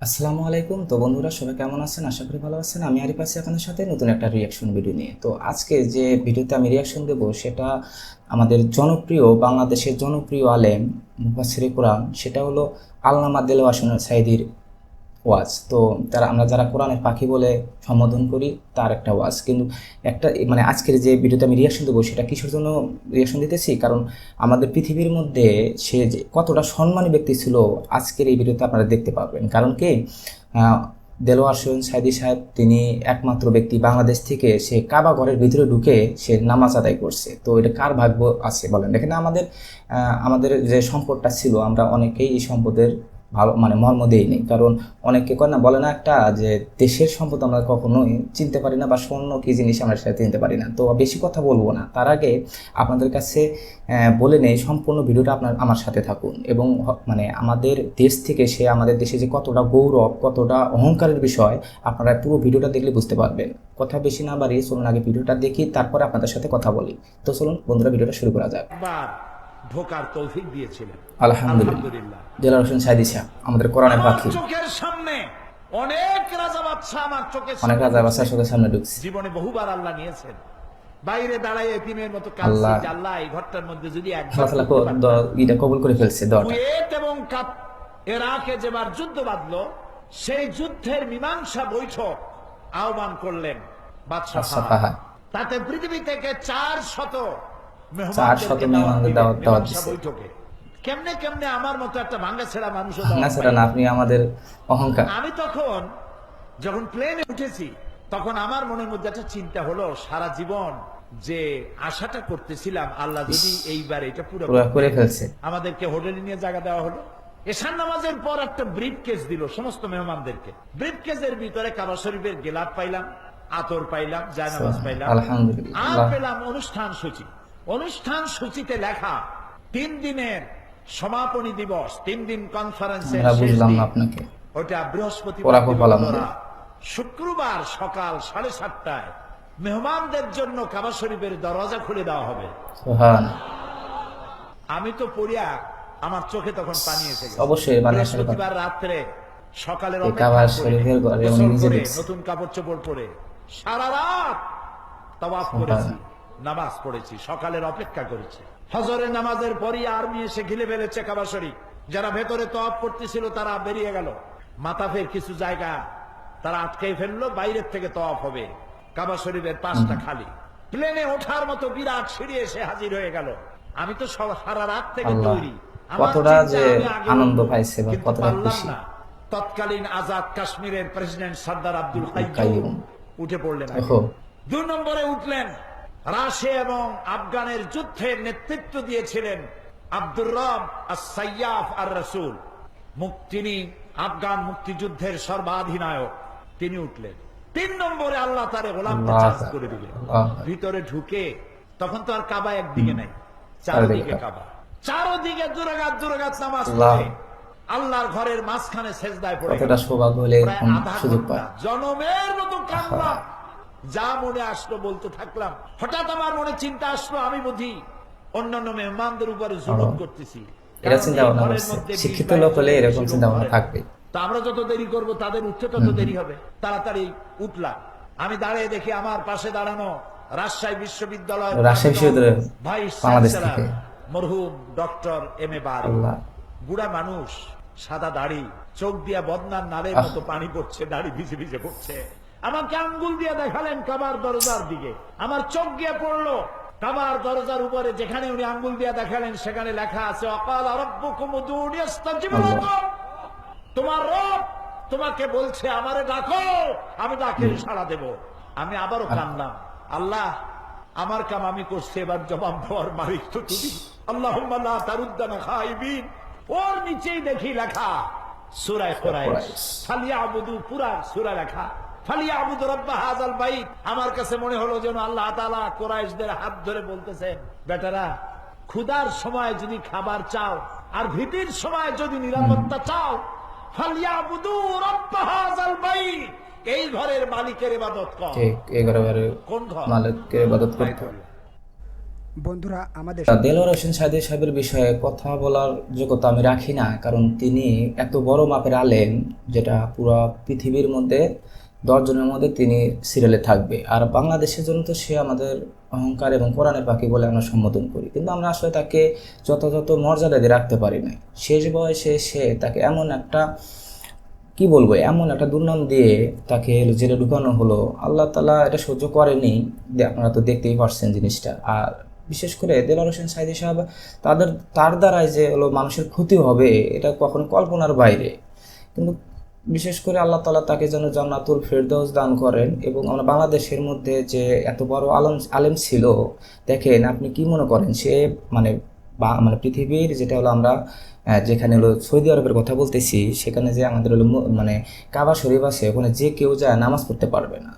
আসসালামু আলাইকুম। তো বন্ধুরা সবাই কেমন আছেন? আশা করি ভালো আছেন। আমি আরিফ আছি আপনাদের সাথে নতুন একটা রিয়াকশন ভিডিও নিয়ে। তো আজকে যে ভিডিওতে আমি রিয়াকশন দেব সেটা আমাদের জনপ্রিয় বাংলাদেশের জনপ্রিয় আলেম মুফাসসিরে কোরআন, সেটা হলো আল্লামা দেলোয়ার হোসেন সাঈদীর ওয়াজ। তো আমরা যারা কোরআনের পাখি বলে সম্বোধন করি তার একটা ওয়াজ। কিন্তু একটা মানে আজকের যে ভিডিওতে আমি রিয়াকশন দেবো সেটা কিসের জন্য রিয়াকশন দিতেছি, কারণ আমাদের পৃথিবীর মধ্যে সে যে কতটা সম্মানী ব্যক্তি ছিল আজকের এই ভিডিওতে আপনারা দেখতে পাবেন। কারণ কি, দেলোয়ার হোসেন সাঈদী সাহেব তিনি একমাত্র ব্যক্তি বাংলাদেশ থেকে সে কাবা ঘরের ভিতরে ঢুকে সে নামাজ আদায় করছে। তো এটা কার ভাগ্য আছে বলেন? দেখেন আমাদের যে সম্পদটা ছিল আমরা অনেকেই এই সম্পদের ভালো মানে মর্ম দেইনি। কারণ অনেকে কয় না, বলে না একটা যে দেশের সম্পদ আমরা কখনোই চিনতে পারি না, বা স্বর্ণ কী জিনিস আমরা সেটা চিনতে পারি না। তো বেশি কথা বলবো না, তার আগে আপনাদের কাছে বলে নেই সম্পূর্ণ ভিডিওটা আমার সাথে থাকুন। এবং মানে আমাদের দেশ থেকে সে আমাদের দেশে যে কতটা গৌরব, কতটা অহংকারের বিষয় আপনারা পুরো ভিডিওটা দেখলে বুঝতে পারবেন। কথা বেশি না বাড়িয়ে চলুন আগে ভিডিওটা দেখি, তারপরে আপনাদের সাথে কথা বলি। তো চলুন বন্ধুরা ভিডিওটা শুরু করা যাক। ঢোকার তৌফিক দিয়েছিলেন আলহামদুলিল্লাহ। দেলোয়ার হোসেন সাঈদী সাহেব আমাদের কোরআনের পাখি। চোখের সামনে অনেক রাজা বাদশা আমার চোখের সামনে ঢুকছে। জীবনে বহুবার আল্লাহ নিয়েছেন। বাইরে দাঁড়ায় এতিমের মতো কাঁদছি যে আল্লাহ এই ঘরটার মধ্যে যদি একবার কবুল করে ফেলছে দোয়াটা। কুয়েত এবং ইরাকে যেবার যুদ্ধ বাঁধলো, সেই যুদ্ধের মীমাংসা বৈঠক আহ্বান করলেন বাদশা ফাহাদ। তাতে পৃথিবী থেকে 400 মেহমানদের দাওয়াত দিয়েছে বৈঠকে। কেমনে কেমনে আমার মতো একটা ভাঙাছেড়া মানুষ না, আপনি আমাদের অহংকার। আমি তখন যখন প্লেনে উঠেছি তখন আমার মনের মধ্যে একটা চিন্তা হলো, সারা জীবন যে আশাটা করতেছিলাম আল্লাহ যদি এইবার এটা পুরো করে ফেলছে। আমাদেরকে হোটেলে নিয়ে জায়গা দেওয়া হলো। এশার নামাজের পর একটা ব্রিফ কেস দিল সমস্ত মেহমানদেরকে। ব্রিফ কেসের ভিতরে কাবা শরীফের গেলাপ পাইলাম, আতর পাইলাম, জায়নামাজ পাইলাম, আলহামদুলিল্লাহ। আর পেলাম অনুষ্ঠান সূচি। অনুষ্ঠান সূচিতে লেখা 3 দিনের সমাপনী দিবস, 3 দিন কনফারেন্সের শেষ দিন। আপনাকে ওটা বৃহস্পতিবার, শুক্রবার সকাল 7:30টায় মেহমানদের জন্য কাবা শরীফের দরজা খুলে দেওয়া হবে। আমি তো পড়িয়া আমার চোখে তখন পানি এসে গেছে। অবশ্যই বৃহস্পতিবার রাত্রে সকালের নতুন কাপড় চোপড় পরে সারা রাত তাওয়াফ করেছি, নামাজ পড়েছি, সকালের অপেক্ষা করেছি। ফজরের নামাজের পরই আর্মি এসে ঘিরে ফেলেছে কাবা শরীফ। যারা ভেতরে তওয়াফ করতেছিল তারা বেরিয়ে গেল। মাতাফের কিছু জায়গা তারা আটকে ফেললো, বাইরের থেকে তওয়াফ হবে। কাবা শরীফের পাশটা খালি। প্লেনে ওঠার মতো বিরাট সিঁড়ি এসে হাজির হয়ে গেল। আমি তো সারা রাত থেকে তৈরি, কতটা যে আনন্দ পাইছে বা কতটা খুশি। তৎকালীন আজাদ কাশ্মীরের প্রেসিডেন্ট সর্দার আব্দুল কাইয়ুম উঠে পড়লেন। 2 নম্বরে উঠলেন রাশিয়া এবং আফগানের যুদ্ধের নেতৃত্ব দিয়েছিলেন আব্দুর রব আস-সাইয়াফ আর-রাসূল। তিনি আফগান মুক্তিযুদ্ধের সর্বাধিনায়ক, তিনি উঠলেন। 3 নম্বরে আল্লাহ তারে গোলামকে চার্জ করে দিলেন। ভিতরে ঢুকে তখন তো আর কাবা একদিকে নাই, চারদিকে কাবা, চারদিকে দুরাকাত নামাজ পড়ে আল্লাহর ঘরের মাঝখানে সেজদায় পড়ে কতটা সৌভাগ্য হলে সুযোগ পায়। জনমের মতো কান্না, যা মনে আসলো বলতে থাকলাম। হঠাৎ আমার মনে চিন্তা আসলো, আমি বুঝি অন্যান্য মেহমানদের উপরে জুলুম করতেছি। এটা চিন্তা ভাবনা করছে, শিক্ষিত লোক হলে এরকম চিন্তা ভাবনা থাকবে। তো আমরা যত দেরি করব তাদের উঠতে তত দেরি হবে। তাড়াতাড়ি উঠলাম। আমি দাঁড়িয়ে দেখি আমার পাশে দাঁড়ানো রাজশাহী বিশ্ববিদ্যালয় ভাইস চ্যান্সেলর মরহুম ডক্টর এম.এ. বারী। বুড়া মানুষ, সাদা দাড়ি, চোখ দিয়া বদনার নালের মতো পানি পড়ছে, দাড়ি ভিজে ভিজে পড়ছে। আমাকে আঙ্গুল দিয়ে দেখালেন কাবার দরজার দিকে। আমার চোখ গিয়ে পড়লো কাবার দরজার উপরে, যেখানে উনি আঙ্গুল দিয়ে দেখালেন সেখানে লেখা আছে ওয়াকালা রাব্বুকুম উদউনি আস্তাজিব লাকুম। তোমার রব তোমাকে বলছে আমারে ডাকো, আমি ডাকে সাড়া দেব। আমি আবারও কাঁদলাম, আল্লাহ আমার কাম আমি করছি, এবার জবাব দেওয়ার মালিক তো তুমি। আল্লাহুম্মা লা তারুদ্দানা খাইবিন। ওর নিচেই দেখি লেখা সূরা কুরাইশ, ফালিয়াবুদু, পুরা সূরা লেখা ফালিয়াবুদু রাব্ব হাযাল বাইত। আমার কাছে মনে হলো যেন আল্লাহ তাআলা কুরাইশদের হাত ধরে বলতেছেন, বেটারা ক্ষুধার সময় যদি খাবার চাও আর ভীতির সময় যদি নিরাপত্তা চাও, ফালিয়াবুদু রাব্ব হাযাল বাইত, এই ঘরের মালিকের ইবাদত কর। ঠিক, এই ঘরের কোন ঘর? মালিকের ইবাদত করতে। বন্ধুরা আমাদের দেলোয়ার হোসেন সাইদি সাহেবের বিষয়ে কথা বলার যোগ্যতা আমি রাখি না, কারণ তিনি এত বড় মাপের আলেম যেটা পুরো পৃথিবীর মধ্যে 10 জনের মধ্যে তিনি সিরিয়ালে থাকবে। আর বাংলাদেশের জন্য তো সে আমাদের অহংকার এবং কোরআনের পাখি বলে আমরা সম্বোধন করি, কিন্তু আমরা আসলে তাকে যথাযথ মর্যাদা দিয়ে রাখতে পারি না। শেষ বয়সে সে তাকে এমন একটা কি বলবো, এমন একটা দুর্নাম দিয়ে তাকে জেলে ঢুকানো হলো, আল্লাহ তাআলা এটা সহ্য করেনি। আপনারা তো দেখতেই পারছেন জিনিসটা। আর বিশেষ করে দেলোয়ার হোসেন সাইদি সাহেব তার দ্বারাই যে হলো মানুষের ক্ষতি হবে এটা কখনো কল্পনার বাইরে। কিন্তু বিশেষ করে আল্লাহ তাআলা তাকে যেন জান্নাতুল ফেরদৌস দান করেন। এবং আমরা বাংলাদেশের মধ্যে যে এত বড় আলেম ছিল, দেখেন আপনি কি মনে করেন সে মানে মানে পৃথিবীর যেটা হলো আমরা যেখানে হলো সৌদি আরবের কথা বলতেছি, সেখানে যে আমাদের হলো মানে কাবা শরীফ আছে, ওখানে যে কেউ যায় নামাজ পড়তে পারবে না,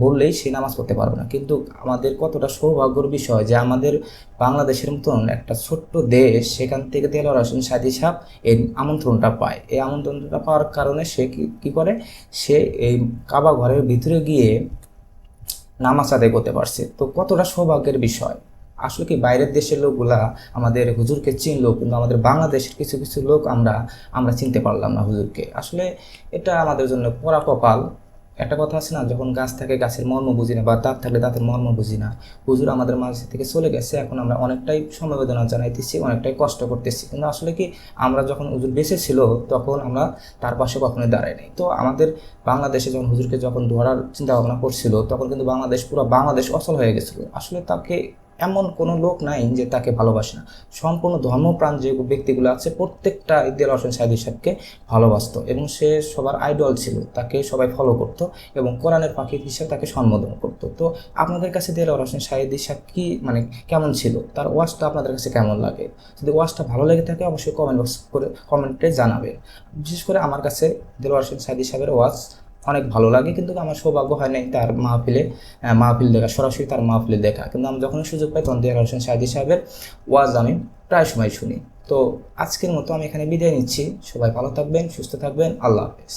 বললেই সে নামাজ পড়তে পারবে না। কিন্তু আমাদের কতটা সৌভাগ্যের বিষয় যে আমাদের বাংলাদেশের মতন একটা ছোট্ট দেশ, সেখান থেকে দেলোয়ার হোসেন সাইদি সাহেব এই আমন্ত্রণটা পায়। এই আমন্ত্রণটা পাওয়ার কারণে সে কি করে, সে এই কাবা ঘরের ভিতরে গিয়ে নামাজ আদায় করতে পারছে। তো কতটা সৌভাগ্যের বিষয়। আসলে কি বাইরের দেশের লোকগুলা আমাদের হুজুরকে চিনলো, কিন্তু আমাদের বাংলাদেশের কিছু কিছু লোক আমরা চিনতে পারলাম না হুজুরকে। আসলে এটা আমাদের জন্য পোড়া কপাল। একটা কথা আছে না, যখন গাছ থাকে গাছের মর্ম বুঝি না, বা দাঁত থাকলে দাঁতের মর্ম বুঝি না। হুজুর আমাদের মাঝ থেকে চলে গেছে, এখন আমরা অনেকটাই সমবেদনা জানাইতেছি, অনেকটাই কষ্ট করতেছি। কিন্তু আসলে কি আমরা যখন হুজুর বেঁচে ছিল তখন আমরা তার পাশে কখনোই দাঁড়াই নাই। তো আমাদের বাংলাদেশে যখন হুজুরকে যখন ধরার চিন্তা ভাবনা করছিল, তখন কিন্তু পুরো বাংলাদেশ অচল হয়ে গেছিল। আসলে তাকে এমন কোনো লোক নাই যে তাকে ভালোবাসে না। সম্পূর্ণ ধর্মপ্রাণ যে ব্যক্তিগুলো আছে প্রত্যেকটা দেলোয়ার হোসেন সাইদি সাহেবকে ভালোবাসতো, এবং সে সবার আইডল ছিল, তাকে সবাই ফলো করতো এবং কোরআনের পাখি হিসেবে তাকে সম্বোধন করতো। তো আপনাদের কাছে দেলোয়ার হোসেন সাইদি সাহেব কি মানে কেমন ছিল, তার ওয়াজটা আপনাদের কাছে কেমন লাগে? যদি ওয়াজটা ভালো লেগে থাকে অবশ্যই কমেন্টে জানাবেন। বিশেষ করে আমার কাছে দেলোয়ার হোসেন সাইদি সাহেবের ওয়াজ অনেক ভালো লাগে, কিন্তু আমার সৌভাগ্য হয় নাই তার মাহফিল দেখা, সরাসরি তার মাহফিলে দেখা। কিন্তু আমি যখন সুযোগ পাই তখন দেলোয়ার হোসেন সাইদি সাহেবের ওয়াজ আমি প্রায় সময় শুনি। তো আজকের মতো আমি এখানে বিদায় নিচ্ছি। সবাই ভালো থাকবেন, সুস্থ থাকবেন। আল্লাহ হাফেজ।